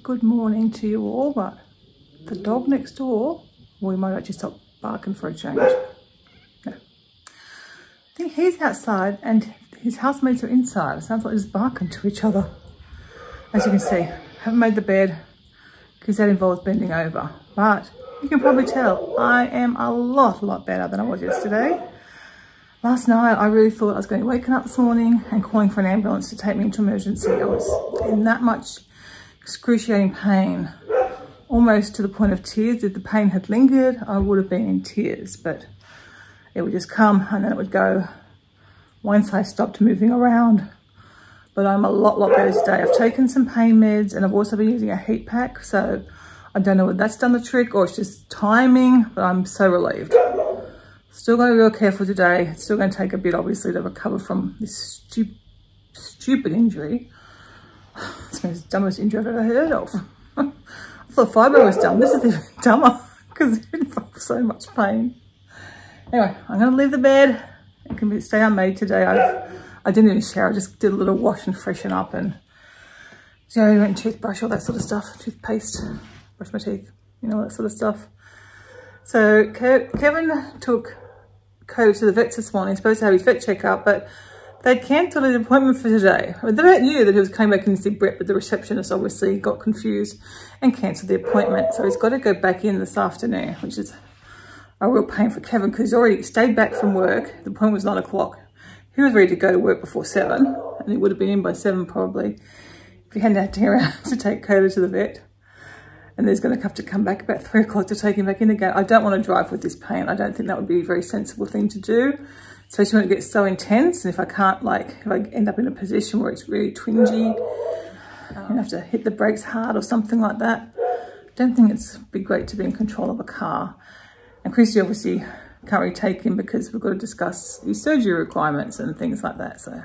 good morning to you all, but the dog next door, we might actually stop barking for a change. No. I think he's outside and his housemates are inside. It sounds like they're just barking to each other. As you can see, haven't made the bed because that involves bending over. But you can probably tell I am a lot better than I was yesterday. Last night, I really thought I was going to be waking up this morning and calling for an ambulance to take me into emergency. I was in that much excruciating pain, almost to the point of tears. If the pain had lingered, I would have been in tears, but it would just come and then it would go once I stopped moving around. But I'm a lot better today. I've taken some pain meds and I've also been using a heat pack, so I don't know whether that's done the trick or it's just timing, but I'm so relieved. Still going to be real careful today. It's still going to take a bit, obviously, to recover from this stupid injury. It's the dumbest injury I've ever heard of. I thought fibro was dumb. This is even dumber because it involves so much pain. Anyway, I'm going to leave the bed. It can stay unmade today. I didn't even shower. I just did a little wash and freshen up and, you know, went and toothbrush, all that sort of stuff. Toothpaste, brush my teeth, you know, all that sort of stuff. So Kevin took Cody to the vets this morning. He's supposed to have his vet checkup, but they'd cancelled his appointment for today. I mean, the vet knew that he was coming back in to see Brett, but the receptionist obviously got confused and cancelled the appointment. So he's got to go back in this afternoon, which is a real pain for Kevin because he's already stayed back from work. The appointment was 9 o'clock. He was ready to go to work before 7, and he would have been in by 7 probably if he hadn't had to turn around to take Cody to the vet. And there's going to have to come back about 3 o'clock to take him back in again. I don't want to drive with this pain. I don't think that would be a very sensible thing to do, especially when it gets so intense. And if I can't, like, if I end up in a position where it's really twingy, and have to hit the brakes hard or something like that, I don't think it's be great to be in control of a car. And Christy obviously can't really take him because we've got to discuss his surgery requirements and things like that. So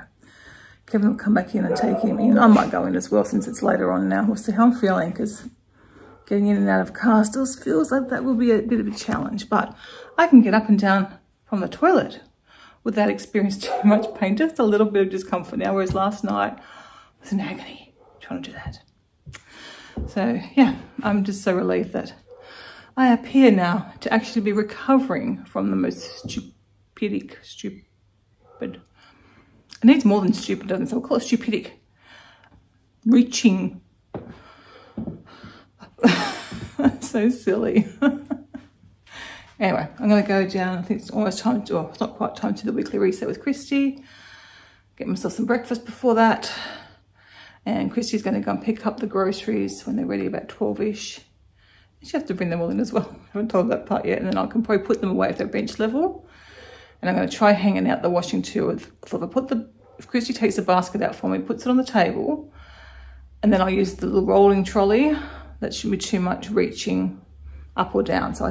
Kevin will come back in and take him in. I might go in as well since it's later on now. We'll see how I'm feeling because getting in and out of car still feels like that will be a bit of a challenge, but I can get up and down from the toilet without experiencing too much pain, just a little bit of discomfort now, whereas last night was in agony trying to do that. So yeah, I'm just so relieved that I appear now to actually be recovering from the most stupid. It needs more than stupid, doesn't it? So we'll call it stupidic. Reaching. So silly. Anyway, I'm going to go down. I think it's almost time to, well, it's not quite time to the weekly reset with Christy. Get myself some breakfast before that. And Christy's going to go and pick up the groceries when they're ready, about 12-ish. She has to bring them all in as well. I haven't told that part yet. And then I can probably put them away if they're bench level. And I'm going to try hanging out the washing too. If Christy takes the basket out for me, puts it on the table, and then I'll use the little rolling trolley. That shouldn't be too much reaching up or down. So I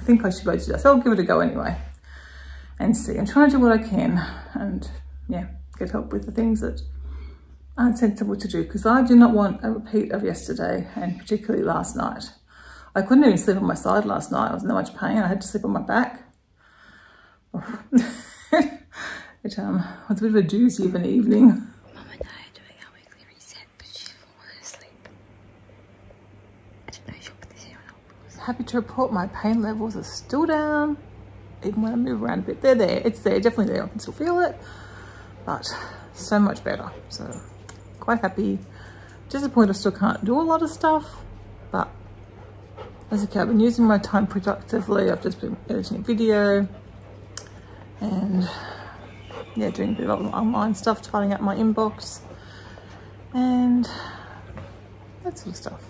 think I should go do that. So I'll give it a go anyway and see. I'm trying to do what I can and yeah, get help with the things that aren't sensible to do because I do not want a repeat of yesterday and particularly last night. I couldn't even sleep on my side last night. I was in that much pain. I had to sleep on my back. It was a bit of a doozy of an evening. Happy to report my pain levels are still down, even when I move around a bit. They're there, it's there, definitely there. I can still feel it, but so much better. So quite happy. Disappointed I still can't do a lot of stuff, but that's okay. I've been using my time productively. I've just been editing a video and yeah, doing a bit of online stuff, tidying up my inbox and that sort of stuff.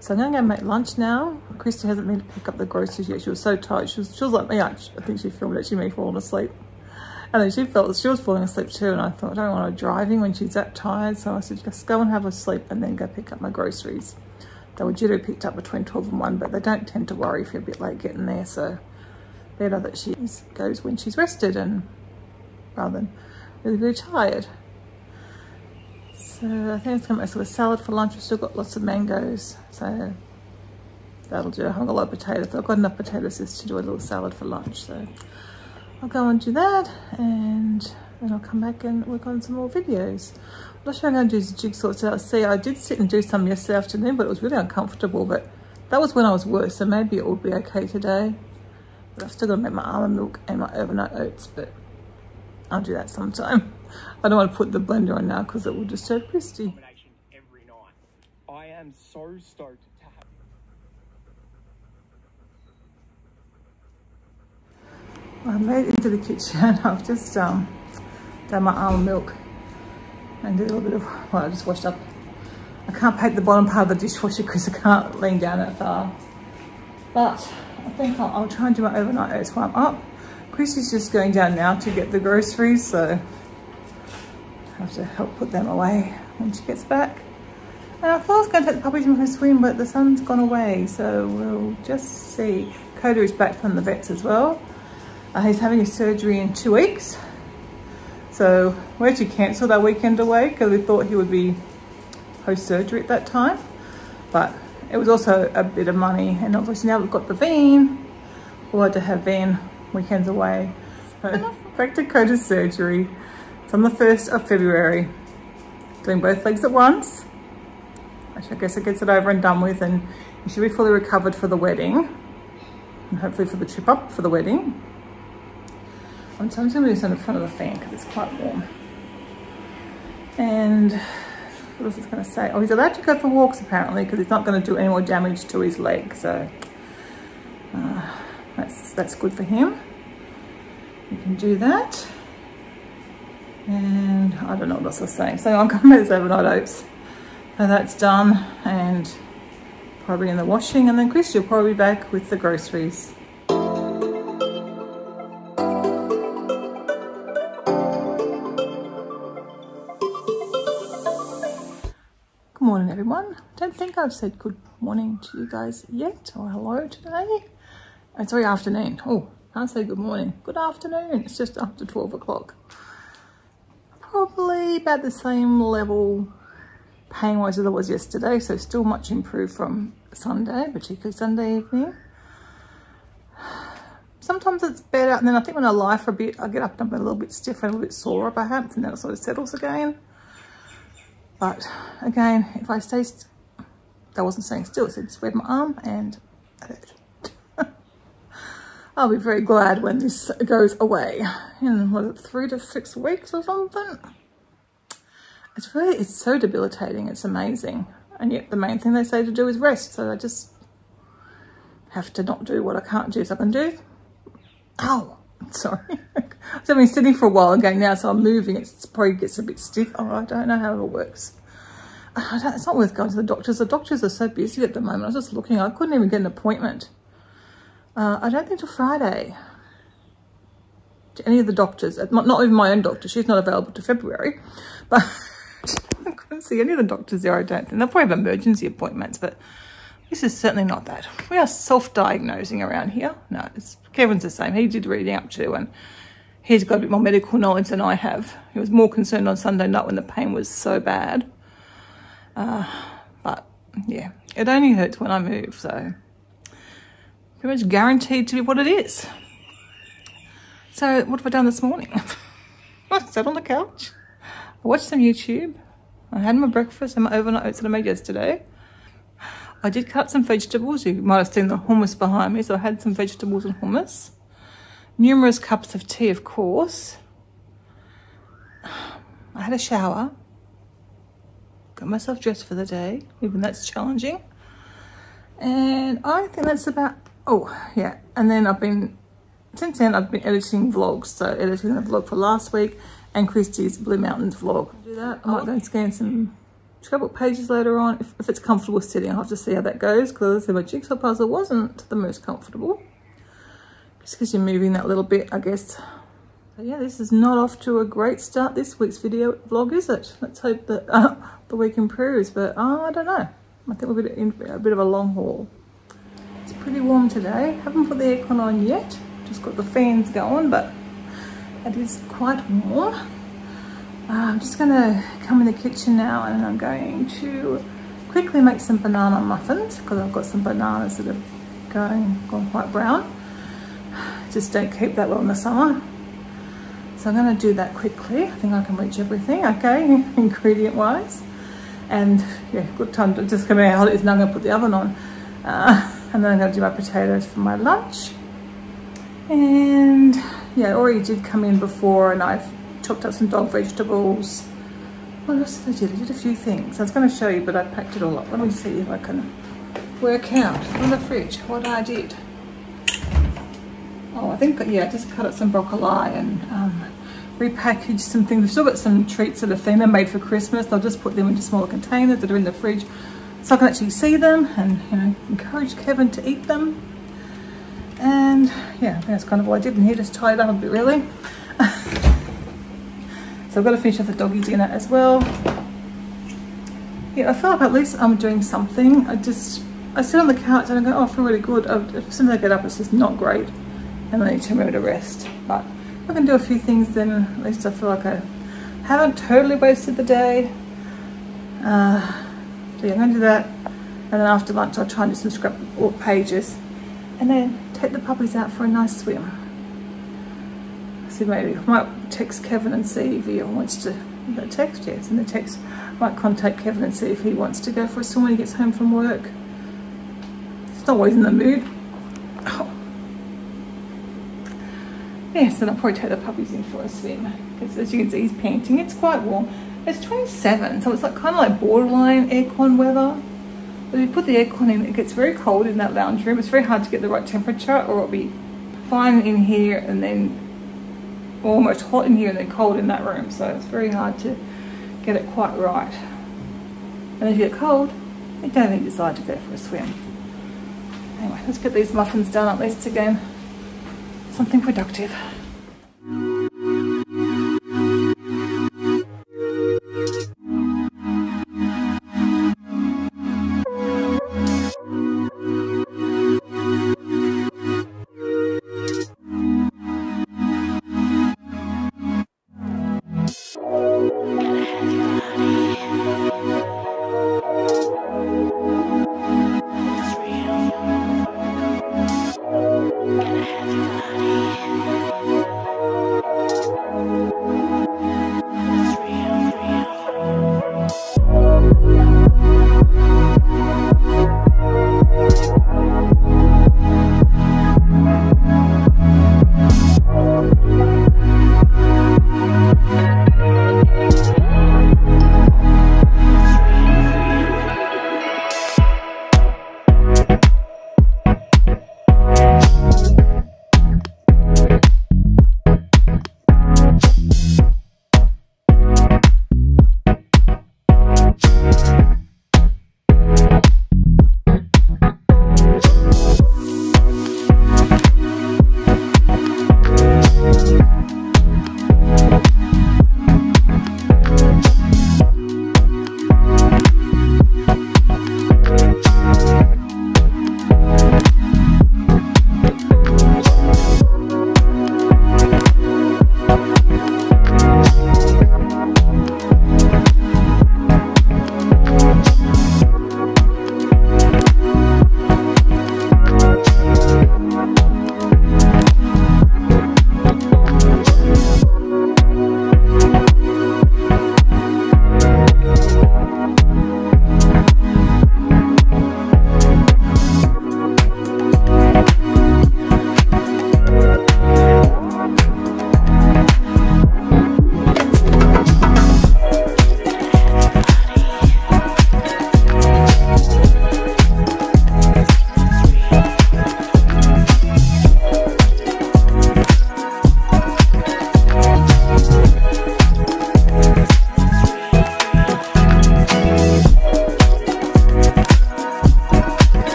So I'm going to go make lunch now. Christy hasn't been to pick up the groceries yet. She was so tired. She was like me. I think she filmed actually me falling asleep. And then she was falling asleep too. And I thought, I don't want her driving when she's that tired. So I said, just go and have a sleep and then go pick up my groceries. They were due to be picked up between 12 and 1, but they don't tend to worry if you're a bit late getting there. So better that she goes when she's rested and rather than really tired. So I think I'm going to make a salad for lunch. We've still got lots of mangoes, so that'll do. I haven't got a lot of potatoes. I've got enough potatoes just to do a little salad for lunch. So I'll go and do that and then I'll come back and work on some more videos. not sure I'm going to do jigsaw today. See, I did sit and do some yesterday afternoon, but it was really uncomfortable. But that was when I was worse, so maybe it will be okay today. But I've still got to make my almond milk and my overnight oats, but I'll do that sometime. I don't want to put the blender on now because it will disturb Christy. Every night. I am so stoked to have. I made it into the kitchen. I've just done my almond milk and did a little bit of, well, I just washed up. I can't paint the bottom part of the dishwasher because I can't lean down that far. But I think I'll try and do my overnight oats while I'm up. Chrissy's just going down now to get the groceries, so I have to help put them away when she gets back. And I thought I was going to take the puppies in for a swim, but the sun's gone away, so we'll just see. Coda is back from the vets as well. He's having a surgery in 2 weeks. So we actually cancelled our weekend away because we thought he would be post-surgery at that time. But it was also a bit of money, and obviously now we've got the van. We'll have to have van weekends away. So back to Coda's surgery. It's on the 1st of February. Doing both legs at once. I guess it gets it over and done with, and you should be fully recovered for the wedding. And hopefully for the trip up for the wedding. I'm just going to do this in front of the fan because it's quite warm. And what else was I going to say? Oh, he's allowed to go for walks apparently because he's not going to do any more damage to his leg. So that's good for him. You can do that. And I don't know what else I was saying. So I'm going to make this overnight oats. So that's done and probably in the washing. And then Christy will probably be back with the groceries. Good morning, everyone. Don't think I've said good morning to you guys yet, or hello today. It's very afternoon. Oh, can't say good morning. Good afternoon. It's just after 12 o'clock. Probably about the same level pain-wise as I was yesterday, so still much improved from Sunday, particularly Sunday evening. Sometimes it's better, and then I think when I lie for a bit, I get up and I'm a little bit stiff and a little bit sore perhaps, and then it sort of settles again. But again, if I stay, I wasn't staying still, it said spread my arm and it hurt. I'll be very glad when this goes away in, what is it, 3 to 6 weeks or something. It's so debilitating, it's amazing. And yet the main thing they say to do is rest, so I just have to not do what I can't do. So I can do, ow, sorry. So I've been sitting for a while again now, so I'm moving. It probably gets a bit stiff. Oh, I don't know how it all works. It's not worth going to the doctors. The doctors are so busy at the moment. I was just looking. I couldn't even get an appointment. I don't think till Friday. To any of the doctors. Not even my own doctor. She's not available till February. But I couldn't see any of the doctors there, I don't think. They'll probably have emergency appointments, but this is certainly not that. We are self-diagnosing around here. No, Kevin's the same. He did reading up too, and he's got a bit more medical knowledge than I have. He was more concerned on Sunday night when the pain was so bad. But yeah, it only hurts when I move, so pretty much guaranteed to be what it is. So what have I done this morning? I sat on the couch. I watched some YouTube. I had my breakfast and my overnight oats that I made yesterday. I did cut some vegetables. You might have seen the hummus behind me, so I had some vegetables and hummus. Numerous cups of tea, of course. I had a shower. Got myself dressed for the day, even that's challenging. And I think that's about, oh yeah. And then since then I've been editing vlogs. So editing the vlog for last week and Christy's Blue Mountains vlog. I'll do that. I might go and scan some scrapbook pages later on. If it's comfortable sitting, I'll have to see how that goes, because my jigsaw puzzle wasn't the most comfortable. Just because you're moving that little bit, I guess. But yeah, this is not off to a great start, this week's video vlog, is it? Let's hope that the week improves, but I don't know. I think we'll be in a bit of a long haul. It's pretty warm today. Haven't put the aircon on yet. Just got the fans going, but it is quite warm. I'm just going to come in the kitchen now, and I'm going to quickly make some banana muffins, because I've got some bananas that have gone quite brown. Just don't keep that well in the summer. So I'm going to do that quickly. I think I can reach everything, okay, ingredient wise. And yeah, good time to just come out. Now I'm going to put the oven on. And then I'm going to do my potatoes for my lunch. And yeah, already did come in before, and I've chopped up some dog vegetables. What else did I do? I did a few things. I was going to show you, but I packed it all up. Let me see if I can work out from the fridge what I did. Oh, I think, yeah, I just cut up some broccoli and repackaged some things. We've still got some treats that are theme made for Christmas. I'll just put them into smaller containers that are in the fridge so I can actually see them and, you know, encourage Kevin to eat them. And yeah, I think that's kind of what I did in here, just tie it up a bit really. So I've got to finish off the doggy dinner as well. Yeah, I feel like at least I'm doing something. I sit on the couch and I go, oh, I feel really good. As soon as I get up, it's just not great. And I need to remember to rest. But if I can do a few things, then at least I feel like I haven't totally wasted the day. So yeah, I'm going to do that. And then after lunch, I'll try and do some scrapbook pages. And then take the puppies out for a nice swim. So maybe I might text Kevin and see if he wants to, you got a text, yes, and the text might contact Kevin and see if he wants to go for a swim when he gets home from work. He's not always in the mood. Oh. Yes, then I'll probably take the puppies in for a swim, because as you can see, he's panting. It's quite warm. It's 27, so it's like kind of like borderline aircon weather. But if you put the aircon in, it gets very cold in that lounge room. It's very hard to get the right temperature, or it'll be fine in here and then almost hot in here and then cold in that room. So it's very hard to get it quite right. And if you get cold, you don't even decide to go for a swim. Anyway, let's get these muffins done at least again. Something productive.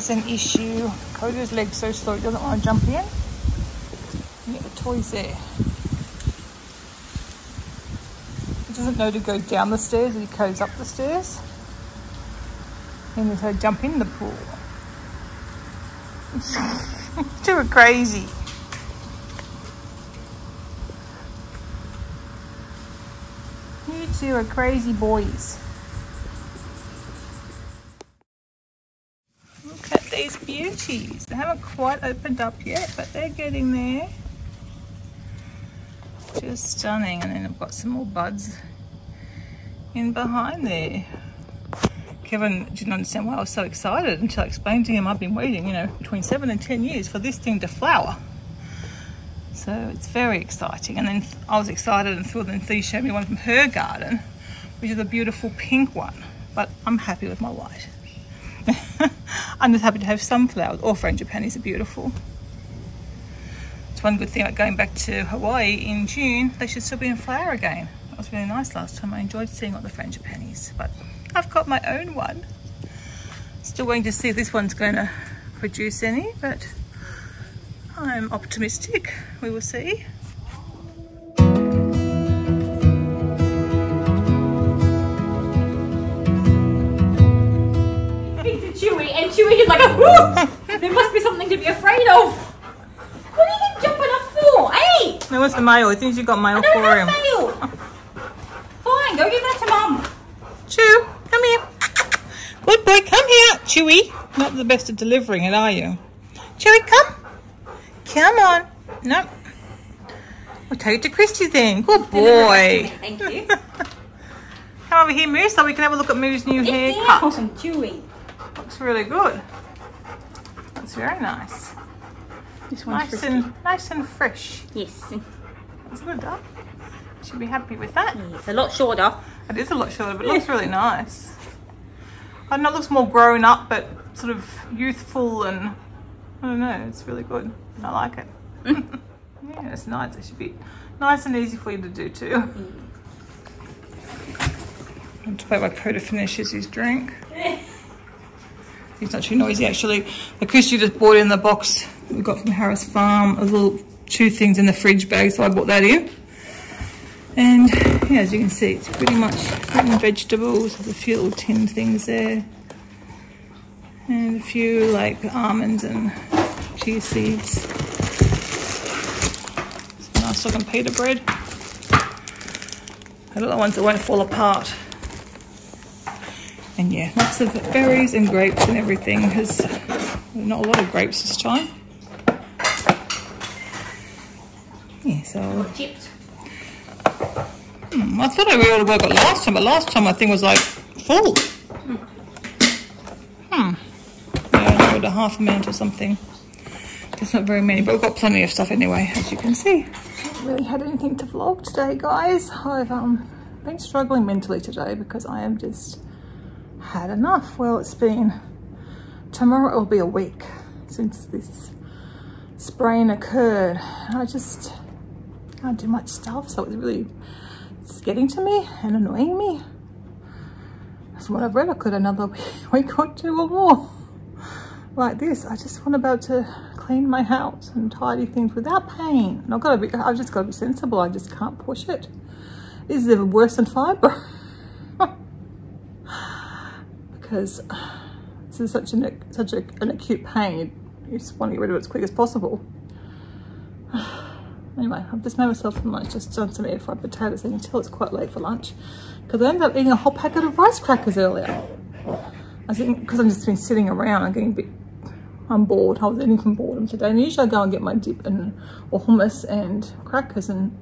there's an issue. Coda's leg's so slow it doesn't want to jump in. You get the toys there. He doesn't know to go down the stairs, he goes up the stairs. And he's going to jump in the pool. Too crazy. You two are crazy boys. Look at these beauties. They haven't quite opened up yet, but they're getting there. Just stunning. And then I've got some more buds in behind there. Kevin didn't understand why I was so excited until I explained to him I've been waiting, you know, between 7 and 10 years for this thing to flower. So it's very exciting. And then I was excited and thrilled, and Thea showed me one from her garden, which is a beautiful pink one. But I'm happy with my white. I'm just happy to have some flowers. All frangipanis are beautiful. It's one good thing about going back to Hawaii in June. They should still be in flower again. That was really nice last time. I enjoyed seeing all the frangipanis. But I've got my own one. Still waiting to see if this one's going to produce any, but I'm optimistic. We will see. Chewy, and Chewy is like a whoo! There must be something to be afraid of. What are you jumping up for? Hey! That was the mail. I think you got mail for him. Mail. Fine, go give that to Mum. Chew, come here. Good boy, come here, Chewy. Not the best at delivering it, are you? Chewy, come. Come on. No. We'll take it to Christy then. Good boy. Thank you. Come over here, Moose, so we can have a look at Moo's new haircut. Awesome, Chewy. Looks really good. That's very nice. This one's nice and fresh. Yes. That's good, huh? Should be happy with that. It's a lot shorter. It is a lot shorter, but it looks really nice. I know it looks more grown up, but sort of youthful, and I don't know, it's really good. I like it. Yeah, it's nice. It should be nice and easy for you to do too. I'm to wait while Coda finishes his drink. He's not too noisy actually. The Christy just bought in the box we got from Harris Farm, a little 2 things in the fridge bag, so I bought that in. And yeah, as you can see, it's pretty much fruit and vegetables. There's a few little tin things there. And a few like almonds and chia seeds. Some nice looking pita bread. I got the ones that won't fall apart. And yeah, lots of berries and grapes and everything, because not a lot of grapes this time. Yeah, so... Chips. I thought I really got it last time, but last time my thing was like full. Yeah, I ordered a half amount or something. There's not very many, but we've got plenty of stuff anyway, as you can see. Haven't really had anything to vlog today, guys. I've been struggling mentally today because I am just had enough. Well, it's been, tomorrow it will be a week since this sprain occurred. I just can't do much stuff, so it's getting to me and annoying me. From what I've read, I could another week or 2 or more like this. I just want to be able to clean my house and tidy things without pain. And I've just got to be sensible. I just can't push it. This is worse than fibro. Because this is such an acute pain. You just want to get rid of it as quick as possible. Anyway, I've just made myself some lunch, just done some air fried potatoes until it's quite late for lunch. Because I ended up eating a whole packet of rice crackers earlier. I think because I've just been sitting around, I'm bored. I was eating from boredom today. And usually I go and get my dip or hummus and crackers and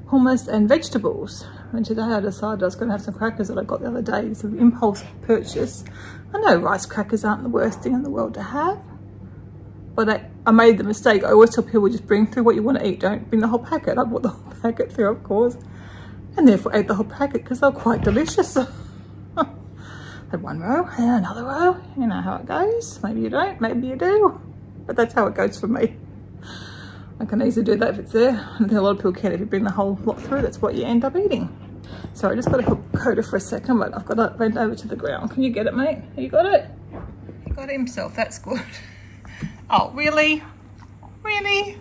hummus and vegetables. And today I decided I was going to have some crackers that I got the other day. It's an impulse purchase. I know rice crackers aren't the worst thing in the world to have. But I made the mistake. I always tell people, just bring through what you want to eat. Don't bring the whole packet. I bought the whole packet through, of course. And therefore ate the whole packet because they're quite delicious. Had one row and another row. You know how it goes. Maybe you don't, maybe you do. But that's how it goes for me. I can easily do that if it's there. I think a lot of people can. If you bring the whole lot through, that's what you end up eating. So I just got to hook Coda for a second, but I've got to bend over to the ground. Can you get it, mate? You got it? got himself, that's good. Oh, really? Really?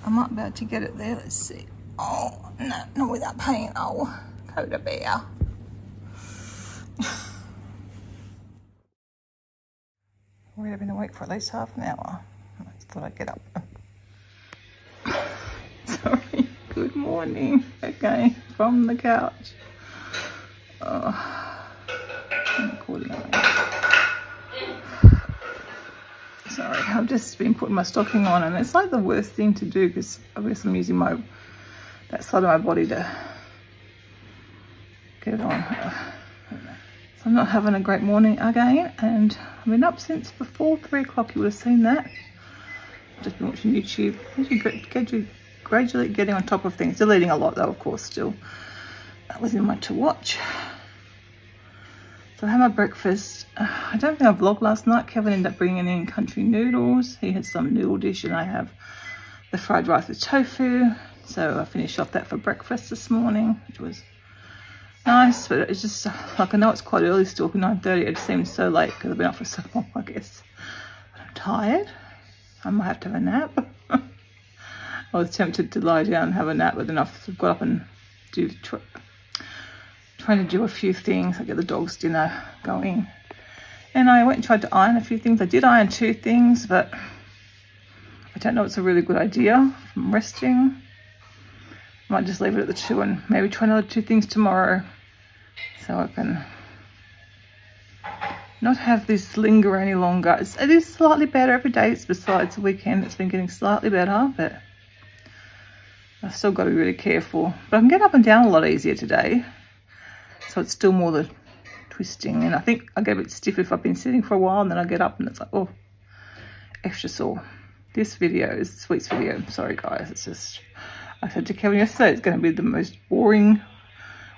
I'm not about to get it there, let's see. Oh, no, not with that pain. Oh, Coda Bear. We've been awake for at least half an hour. I just thought I'd get up. Sorry, good morning. Okay, from the couch. Oh, I'm recording already. Sorry, I've just been putting my stocking on and it's like the worst thing to do because obviously I'm using that side of my body to get it on. So I'm not having a great morning again, and I've been up since before 3 o'clock. You would have seen that. I've just been watching YouTube, gradually getting on top of things. Deleting a lot though, of course, still. That wasn't much to watch. So I had my breakfast. I don't think I vlogged last night. Kevin ended up bringing in country noodles. He had some noodle dish and I have the fried rice with tofu. So I finished off that for breakfast this morning, which was nice. But it's just like, I know it's quite early still, 9:30. It seems so late because I've been up for so long, I guess. But I'm tired. I might have to have a nap. I was tempted to lie down and have a nap, but then I've got up and trying to do a few things. I get the dog's dinner going, and I went and tried to iron a few things. I did iron 2 things, but I don't know it's a really good idea. I'm resting. I might just leave it at the 2 and maybe try another 2 things tomorrow so I can not have this linger any longer. It is slightly better every day. It's besides the weekend, it's been getting slightly better, but I've still got to be really careful. But I can get up and down a lot easier today. So it's still more the twisting, and I think I get a bit stiff if I've been sitting for a while, and then I get up and it's like, oh, extra sore. This video is Sweet's video. Sorry guys, it's just, I said to Kevin yesterday, it's going to be the most boring,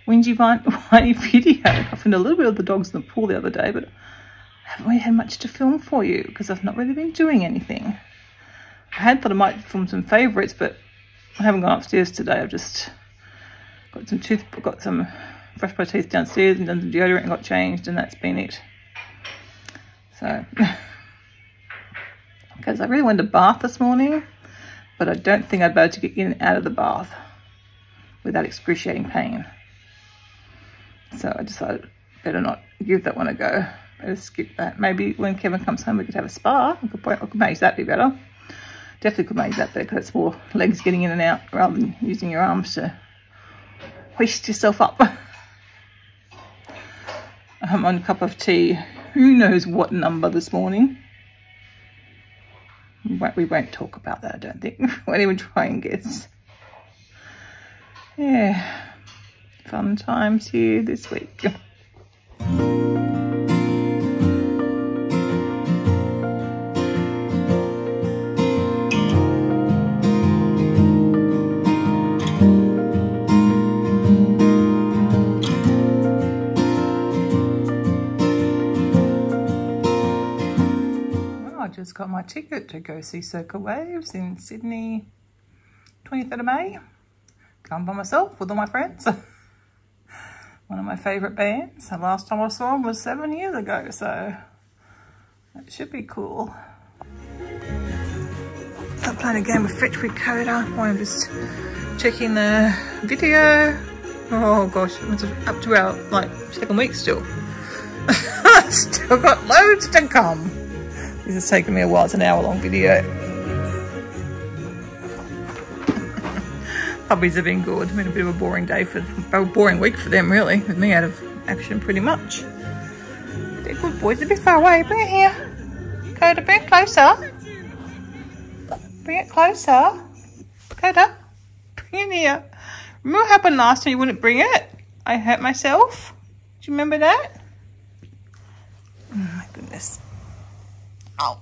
whingy, whiny video. I filmed a little bit of the dogs in the pool the other day, but I haven't really had much to film for you because I've not really been doing anything. I had thought I might film some favourites, but I haven't gone upstairs today. I've just got some brushed my teeth downstairs and done the deodorant and got changed, and that's been it. So, because I really wanted a bath this morning, but I don't think I'd be able to get in and out of the bath without excruciating pain. So I decided better not give that one a go. Better skip that. Maybe when Kevin comes home we could have a spa. I could manage that be better. Definitely could manage that better because it's more legs getting in and out rather than using your arms to hoist yourself up. I'm on a cup of tea. Who knows what number this morning? We won't talk about that, I don't think. Won't even try and guess. Yeah, fun times here this week. Just got my ticket to go see Circle Waves in Sydney, 23rd of May. Come by myself with all my friends. One of my favourite bands. The last time I saw them was 7 years ago, so that should be cool. I'm playing a game of Fetch with Coda while I'm just checking the video. Oh gosh, it's up to our second week still. Still got loads to come. This has taken me a while. It's an hour-long video. Puppies have been good. It's been a bit of a boring day boring week for them, really, with me out of action pretty much. They're good boys. They're a bit far away. Bring it here. Coda, bring it closer. Bring it closer. Coda, bring it here. Remember what happened last time you wouldn't bring it? I hurt myself. Do you remember that? Oh my goodness. Oh,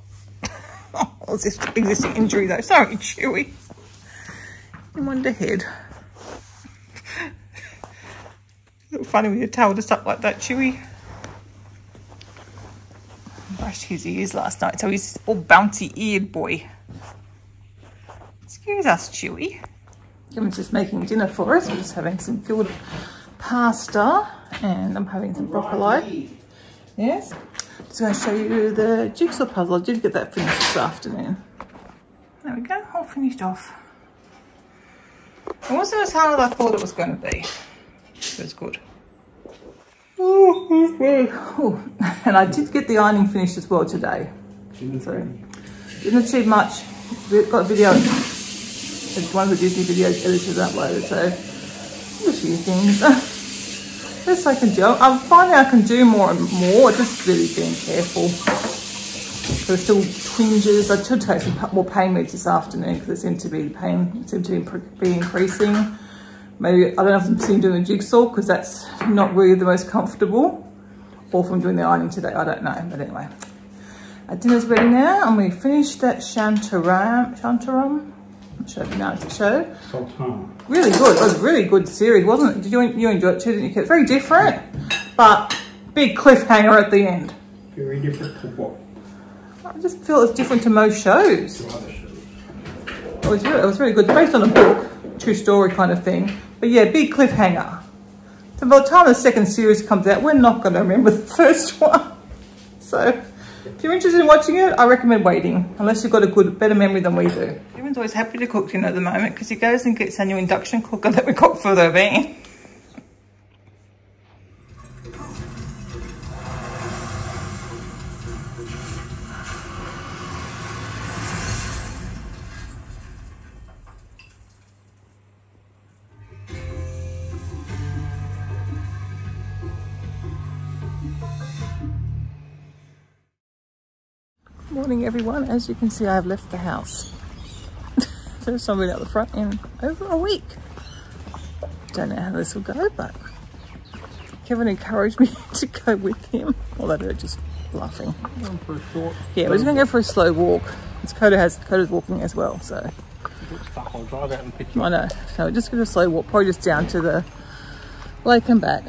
it's this existing injury though. Sorry, Chewy. I'm on the head. Look funny with your tail just up like that, Chewy. Brushed his ears last night, so he's all bouncy-eared boy. Excuse us, Chewy. Kevin's just making dinner for us. We're just having some filled pasta, and I'm having some broccoli. Yes. Just going to show you the jigsaw puzzle. I did get that finished this afternoon. There we go, all finished off. It wasn't as hard as I thought it was going to be. It was good. Oh. And I did get the ironing finished as well today. So, didn't achieve much. We've got a video. It's one of the Disney videos edited uploaded, so a few things. Best I can do. I'm finding I can do more and more, just really being careful. There's still twinges. I should take some more pain meds this afternoon because it seemed to be increasing. Maybe, I don't know if I'm seeing doing a jigsaw because that's not really the most comfortable. Or from doing the ironing today, I don't know. But anyway, our dinner's ready now and we finished that Shantaram. I'm sure you know the show. Sultan. Really good. It was a really good series, wasn't it? Did you enjoy it too, didn't you? Very different, but big cliffhanger at the end. Very different to what? I just feel it's different to most shows. It was really good. Based on a book, true story kind of thing. But yeah, big cliffhanger. So by the time the second series comes out, we're not going to remember the first one. So if you're interested in watching it, I recommend waiting, unless you've got a better memory than we do. Everyone's always happy to cook dinner at the moment because he goes and gets a new induction cooker that we got for the van. Morning everyone, as you can see I've left the house. First time out the front in over a week. Don't know how this will go, but Kevin encouraged me to go with him, although they're just laughing. Yeah, we're just going to go for a slow walk. Coda's walking as well, so. I'll drive out and pick you I know, so just give it a slow walk, probably just down to the lake and back.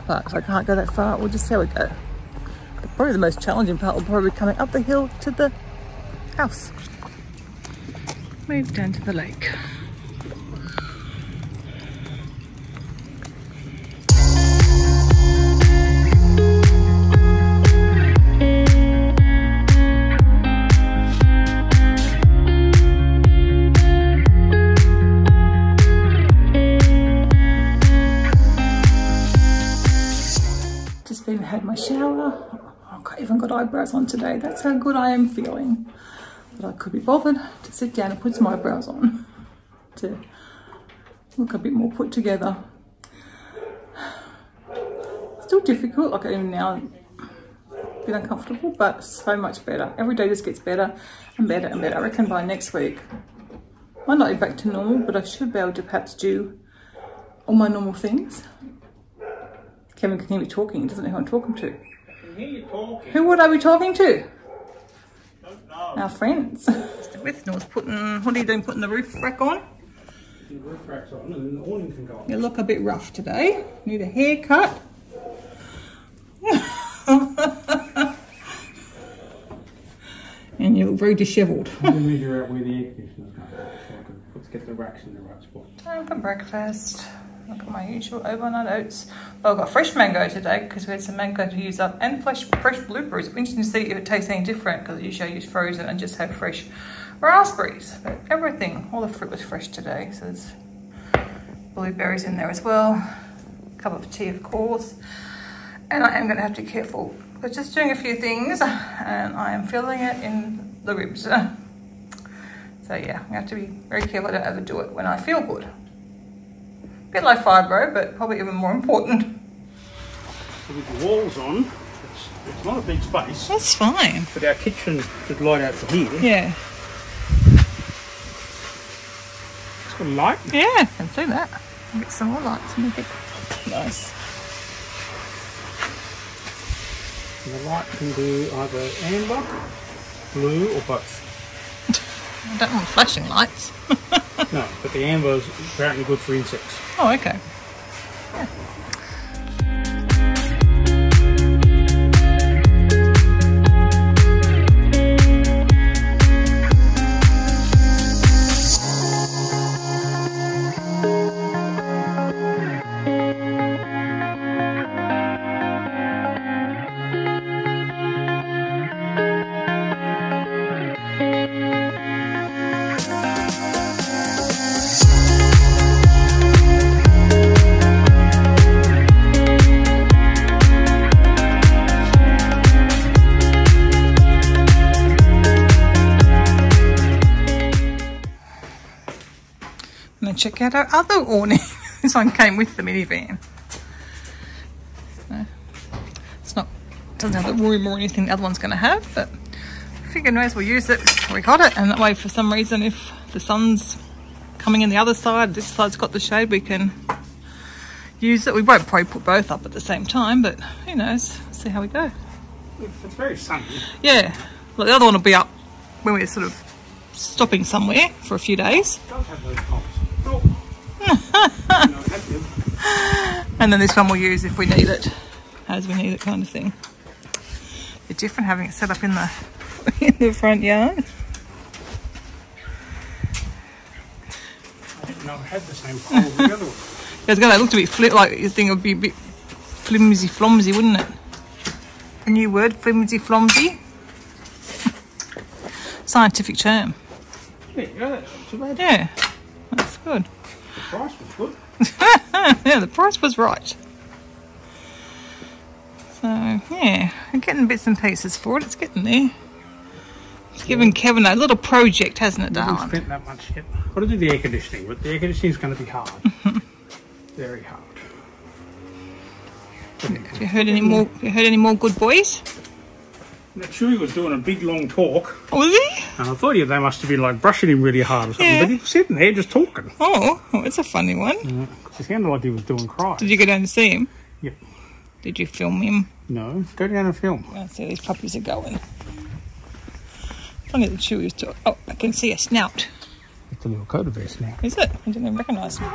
But if I can't go that far, we'll just see how we go. Probably the most challenging part will probably be coming up the hill to the house. Move down to the lake. Just been had my shower. I even got eyebrows on today. That's how good I am feeling. But I could be bothered to sit down and put some eyebrows on to look a bit more put together. Still difficult, like even now, a bit uncomfortable, but so much better. Every day just gets better and better and better. I reckon by next week, I might not be back to normal, but I should be able to perhaps do all my normal things. Kevin can hear me talking. He doesn't know who I'm talking to. Who would I be talking to? Don't know. Our friends. With Nor's putting, what are you doing, putting the roof rack on? The roof rack's on and then the awning can go on. You look a bit rough today. Need a haircut. And you look very dishevelled. I'm going to measure out where the air conditioner's going so I can get the racks in the right spot. Time for breakfast. Look at my usual overnight oats. Well, I've got fresh mango today because we had some mango to use up and fresh blueberries. It'll be interesting to see if it tastes any different because usually I use frozen and just have fresh raspberries. But everything, all the fruit was fresh today. So there's blueberries in there as well. A cup of tea, of course. And I am going to have to be careful. But just doing a few things and I am feeling it in the ribs. So yeah, I have to be very careful I don't overdo it when I feel good. A bit like fibro, but probably even more important. So with the walls on, it's not a big space. That's fine. But our kitchen should light out to here. Yeah. It's got a light. Yeah, I can see that. I'll get some more lights and make it nice. And the light can do either amber, blue or both. I don't want flashing lights. No, but the amber is apparently good for insects. Oh, okay. Yeah. check out our other awning. This one came with the minivan. So it's not, doesn't have the room or anything the other one's going to have, but I figured may as well use it. We got it, and that way for some reason if the sun's coming in the other side, this side's got the shade, we can use it. We won't probably put both up at the same time, but who knows, see how we go. It's very sunny. Yeah, well, the other one will be up when we're sort of stopping somewhere for a few days. It does have those pops. Oh. And then this one we'll use if we need it, as we need it kind of thing. It's different having it set up in the front yard. I didn't know it had the same pole as the other one. It's going to look a bit like you think it would be a bit flimsy flomsy, wouldn't it? A new word, flimsy flomsy. Scientific term. There you go, that's not too bad. Yeah, that's good. The price was good. Yeah, the price was right. So, yeah, I'm getting bits and pieces for it. It's getting there. It's given Kevin a little project, hasn't it, I haven't darling? spent that much yet. I've got to do the air conditioning, but the air conditioning is going to be hard. Very hard. Have you heard any more? Have you heard any more good boys? Now, Chewy was doing a big long talk. Oh, was he? And I thought they must have been like brushing him really hard or something, Yeah. but he was sitting there just talking. Oh, it's a funny one. It sounded like he was doing cries. Did you go down to see him? Yep. Did you film him? No, go down and film. Let's see how these puppies are going. Funny that Chewy's too. Oh, I can see a snout. It's a little coat of vest now. Is it? I didn't even recognise me.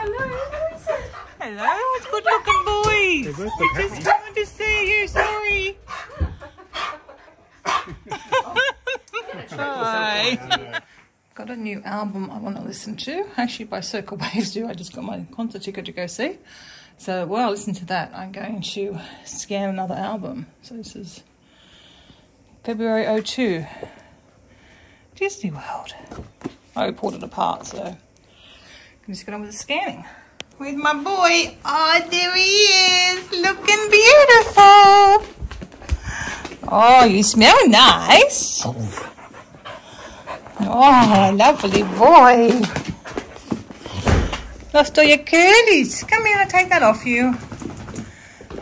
Hello, it's good looking boys. They both look I just happy. wanted to see you, sorry. Hi. Got a new album I want to listen to. Actually, by Circle Waves do. I just got my concert ticket to go see. So while I listen to that, I'm going to scan another album. So this is February 02. Disney World. I pulled it apart, so I'm just get on with the scanning. Where's my boy? Oh, there he is, looking beautiful. Oh, you smell nice. Oh, lovely boy. Lost all your curlies. Come here, I'll take that off you.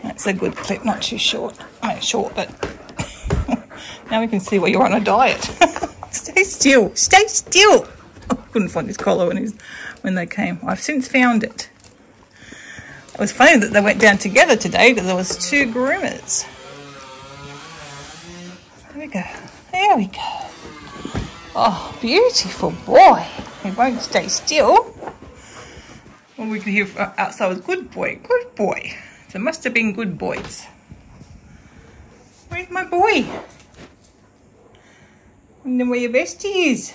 That's a good clip, not too short. I mean, short, but now we can see why you're on a diet. Stay still, stay still. I couldn't find his collar when they came. I've since found it. It was funny that they went down together today because there was two groomers. There we go. There we go. Oh, beautiful boy. He won't stay still. Well, we can hear outside was good boy, good boy. So it must have been good boys. Where's my boy? Wonder where your bestie is.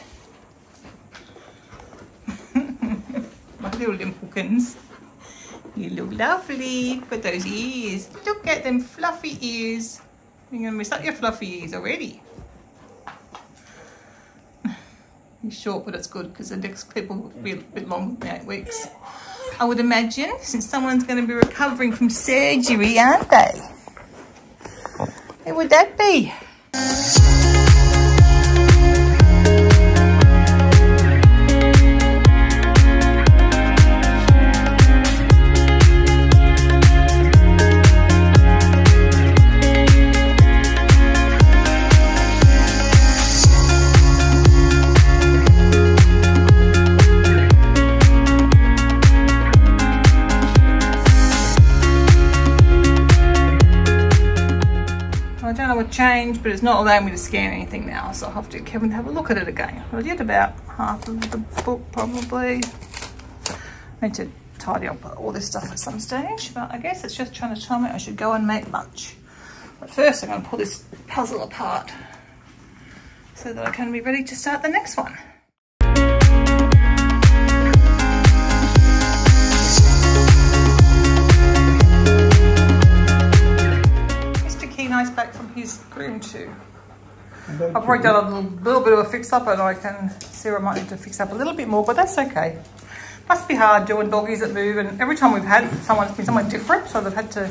My little limpukins. You look lovely. Look at those ears. Look at them fluffy ears. You're going to miss out your fluffy ears already. He's short, but it's good because the next clip will be a bit longer than 8 weeks. I would imagine, since someone's going to be recovering from surgery, aren't they? Who would that be? I don't know what changed, but it's not allowing me to scan anything now, so I'll have to get Kevin to have a look at it again. I did about half of the book probably. I need to tidy up all this stuff at some stage, but I guess it's just trying to tell me I should go and make lunch. But first I'm going to pull this puzzle apart so that I can be ready to start the next one. Nice back from his groom too. I've already done a little bit of a fix up, and I can see where I might need to fix up a little bit more, but that's okay. Must be hard doing doggies that move, and every time we've had someone, it's been someone different, so they've had to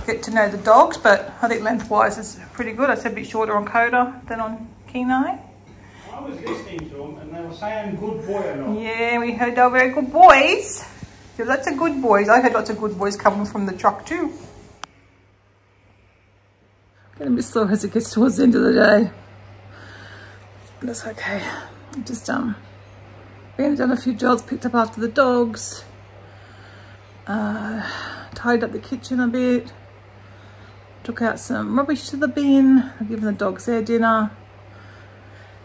get to know the dogs, but I think lengthwise it's pretty good. I said a bit shorter on Coda than on Kenai. I was listening to them and they were saying good boy or not. Yeah, we heard they were very good boys. There were lots of good boys. I heard lots of good boys coming from the truck too. Getting a bit sore as it gets towards the end of the day. That's okay. Just done a few jobs, picked up after the dogs, tidied up the kitchen a bit, took out some rubbish to the bin, I've given the dogs their dinner,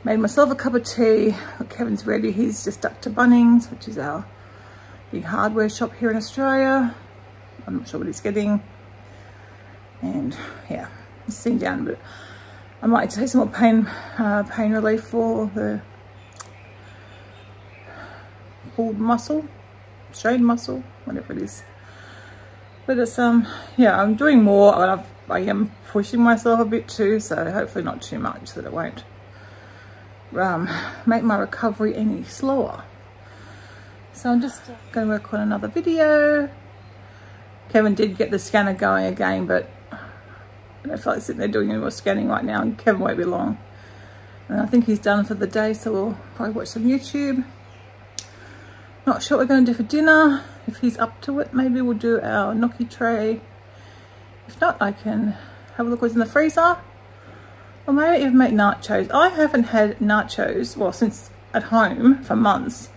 made myself a cup of tea. Kevin's ready, he's just stuck to Bunnings, which is our big hardware shop here in Australia. I'm not sure what he's getting, and yeah, he's sitting down, but I might take some more pain relief for the pulled muscle, strained muscle, whatever it is. But it's yeah, I'm doing more, but I am pushing myself a bit too, so hopefully not too much that it won't make my recovery any slower. So I'm just going to work on another video. Kevin did get the scanner going again, but I don't feel like sitting there doing any more scanning right now, and Kevin won't be long. And I think he's done for the day, so we'll probably watch some YouTube. Not sure what we're going to do for dinner. If he's up to it, maybe we'll do our gnocchi tray. If not, I can have a look what's in the freezer. Or maybe even make nachos. I haven't had nachos, well, since at home for months.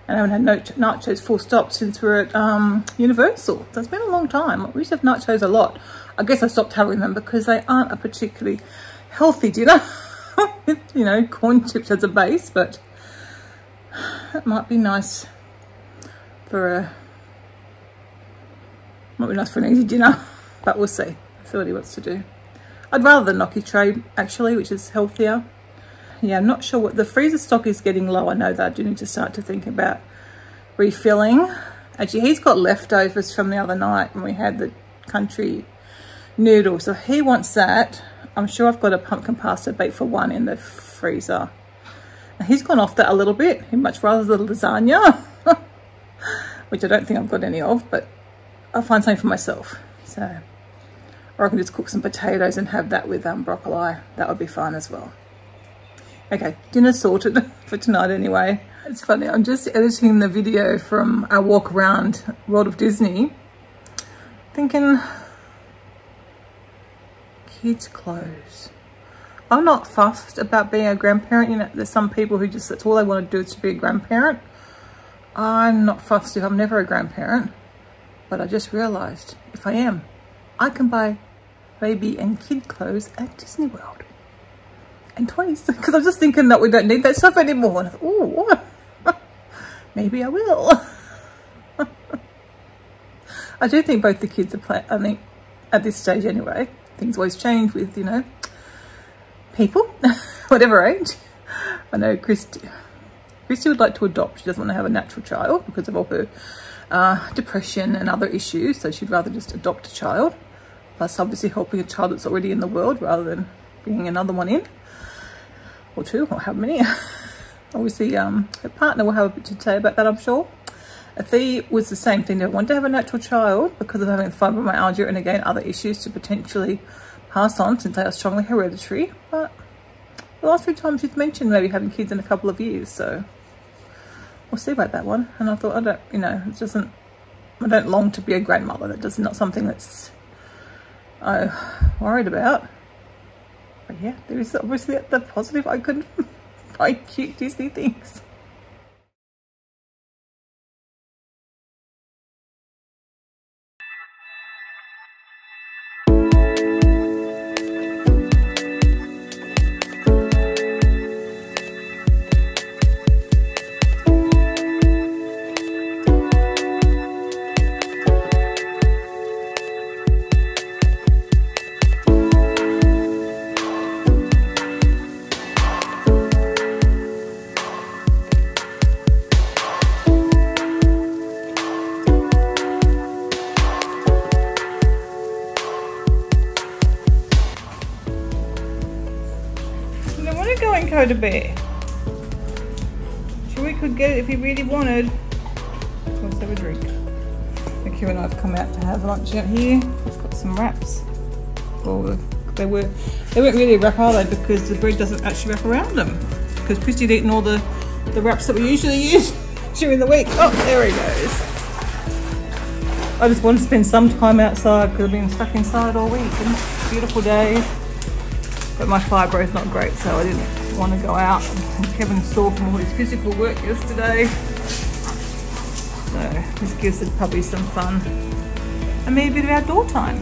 And I haven't had nachos full stop since we're at Universal. So it's been a long time. We used to have nachos a lot. I guess I stopped having them because they aren't a particularly healthy dinner. You know, corn chips as a base, but that might be nice for an easy dinner, but we'll see. See what he wants to do. I'd rather the gnocchi tray actually, which is healthier. Yeah, I'm not sure what the freezer stock is getting low. I know that I do need to start to think about refilling. Actually, he's got leftovers from the other night when we had the country noodle, so he wants that. I'm sure I've got a pumpkin pasta bake for one in the freezer. Now, he's gone off that a little bit. He'd much rather the lasagna, which I don't think I've got any of, but I'll find something for myself. So, or I can just cook some potatoes and have that with broccoli. That would be fine as well. Okay, dinner sorted for tonight anyway. It's funny, I'm just editing the video from our walk around World of Disney, thinking, kids' clothes. I'm not fussed about being a grandparent. You know, there's some people who just, that's all they want to do is to be a grandparent. I'm not fussed if I'm never a grandparent, but I just realised if I am, I can buy baby and kid clothes at Disney World. And toys, because I'm just thinking that we don't need that stuff anymore. And I thought, oh, maybe I will. I do think both the kids are I think at this stage anyway, things always change with, you know, people, whatever age. I know Christy would like to adopt. She doesn't want to have a natural child because of all her depression and other issues. So she'd rather just adopt a child. Plus obviously helping a child that's already in the world rather than bringing another one in. Or two, or how many. Obviously her partner will have a bit to say about that, I'm sure. Athea was the same thing. They want to have a natural child because of having fibromyalgia and again other issues to potentially pass on since they are strongly hereditary. But the last few times she's mentioned maybe having kids in a couple of years, so we'll see about that one. And I thought, I don't long to be a grandmother. That is not something that's I'm worried about. But yeah, there is obviously the positive. I couldn't buy cute Disney things. Go to bed. Chewy could get it if he really wanted. Let's have a drink. Q and I have come out to have lunch out here. We've got some wraps. Well, they weren't really a wrap, are they? Because the bread doesn't actually wrap around them. because Christy'd eaten all the wraps that we usually use during the week. Oh, there he goes. I just wanted to spend some time outside because I've been stuck inside all week, and it's a beautiful day. But my fibro is not great, so I didn't want to go out. And Kevin's sore from all his physical work yesterday. So this gives the puppy some fun. And maybe a bit of outdoor time.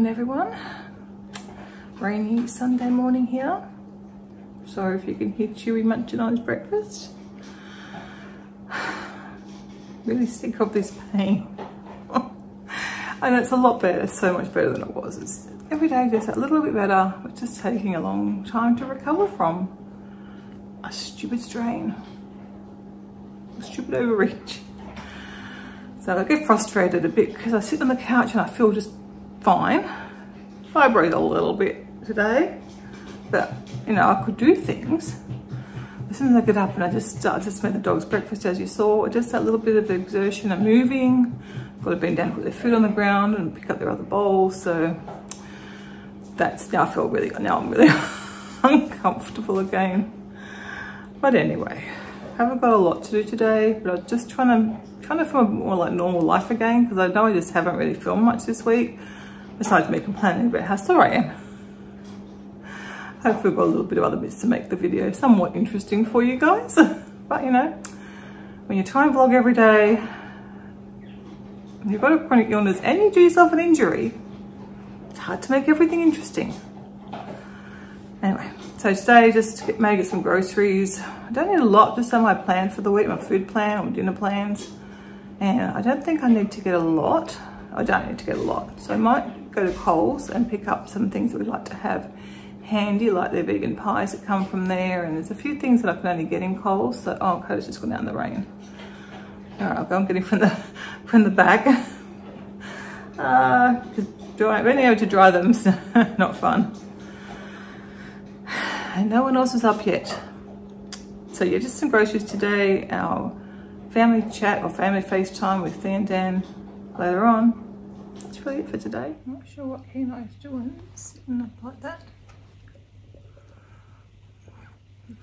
Everyone, rainy Sunday morning here. Sorry if you can hear Chewy munching on his breakfast. Really sick of this pain. I know it's a lot better, it's so much better than it was. It's every day just a little bit better, but just taking a long time to recover from a stupid strain, a stupid overreach. So I get frustrated a bit because I sit on the couch and I feel just fine. Fibro's a little bit today, but you know, I could do things. As soon as I get up and I just made the dog's breakfast, as you saw, just that little bit of exertion and moving. Got to bend down, put their food on the ground and pick up their other bowls. So that's, now I feel really, now I'm really uncomfortable again. But anyway, haven't got a lot to do today, but I'm just trying to film more like normal life again, because I know I just haven't really filmed much this week. Besides me complaining about how sore I am. Hopefully I've got a little bit of other bits to make the video somewhat interesting for you guys. But you know, when you try and vlog every day, and you've got a chronic illness and you do yourself an injury, it's hard to make everything interesting. Anyway, so today just may get some groceries. I don't need a lot, just on my plan for the week, my food plan or dinner plans. And I don't think I need to get a lot. I don't need to get a lot. So I might go to Coles and pick up some things that we like to have handy, like their vegan pies that come from there, and there's a few things that I can only get in Coles. So, oh, Coda's just gone out in the rain. All right, I'll go and get him from the back. Being able to dry them's not fun. And no one else is up yet. So yeah, just some groceries today. Our family chat or family FaceTime with Thea and Dan later on. That's really it for today. I'm not sure what he and I is doing, sitting up like that.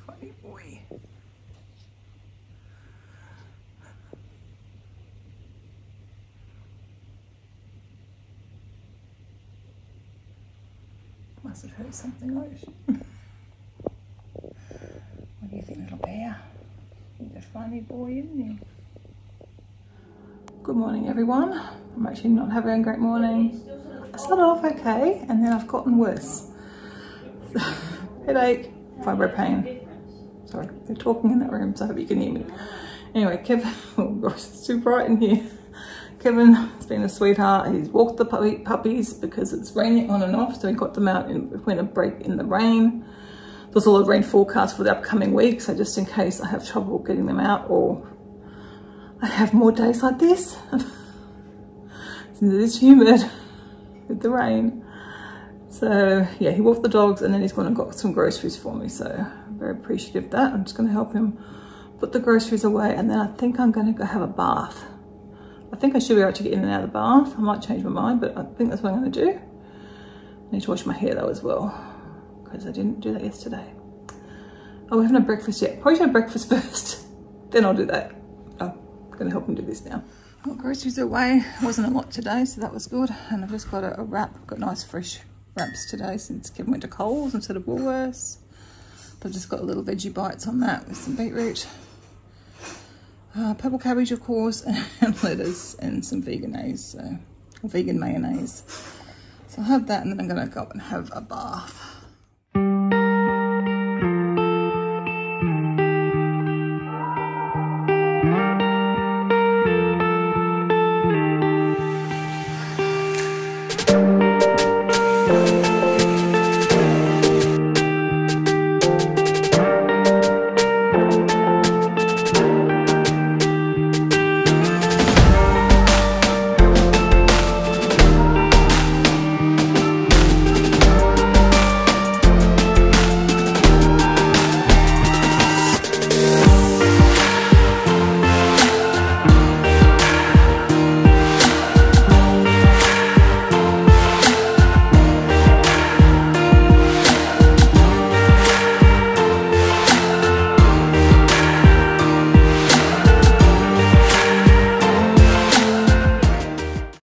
Funny boy. Must have heard something like that. What do you think, little bear? He's a funny boy, isn't he? Good morning, everyone. I'm actually not having a great morning. I started off okay, and then I've gotten worse. Headache, fibro pain. Sorry, they're talking in that room, so I hope you can hear me. Anyway, Kevin, oh gosh, it's too bright in here. Kevin has been a sweetheart. He's walked the puppies because it's raining on and off, so he got them out in between a break in the rain. There's a lot of rain forecast for the upcoming week, so just in case I have trouble getting them out or I have more days like this, since it is humid with the rain. So yeah, he walked the dogs and then he's gone and got some groceries for me, so I'm very appreciative of that. I'm just going to help him put the groceries away, and then I think I'm going to go have a bath. I think I should be able to get in and out of the bath. I might change my mind, but I think that's what I'm going to do. I need to wash my hair though as well, because I didn't do that yesterday. Oh, we haven't had breakfast yet. Probably should have breakfast first, then I'll do that. I'm going to help him do this now. Got groceries away. Wasn't a lot today, so that was good. And I've just got a wrap. I've got nice fresh wraps today since Kevin went to Coles instead of Woolworths. I've just got little veggie bites on that with some beetroot. Purple cabbage, of course, and lettuce, and some vegan mayonnaise. So I'll have that, and then I'm going to go up and have a bath.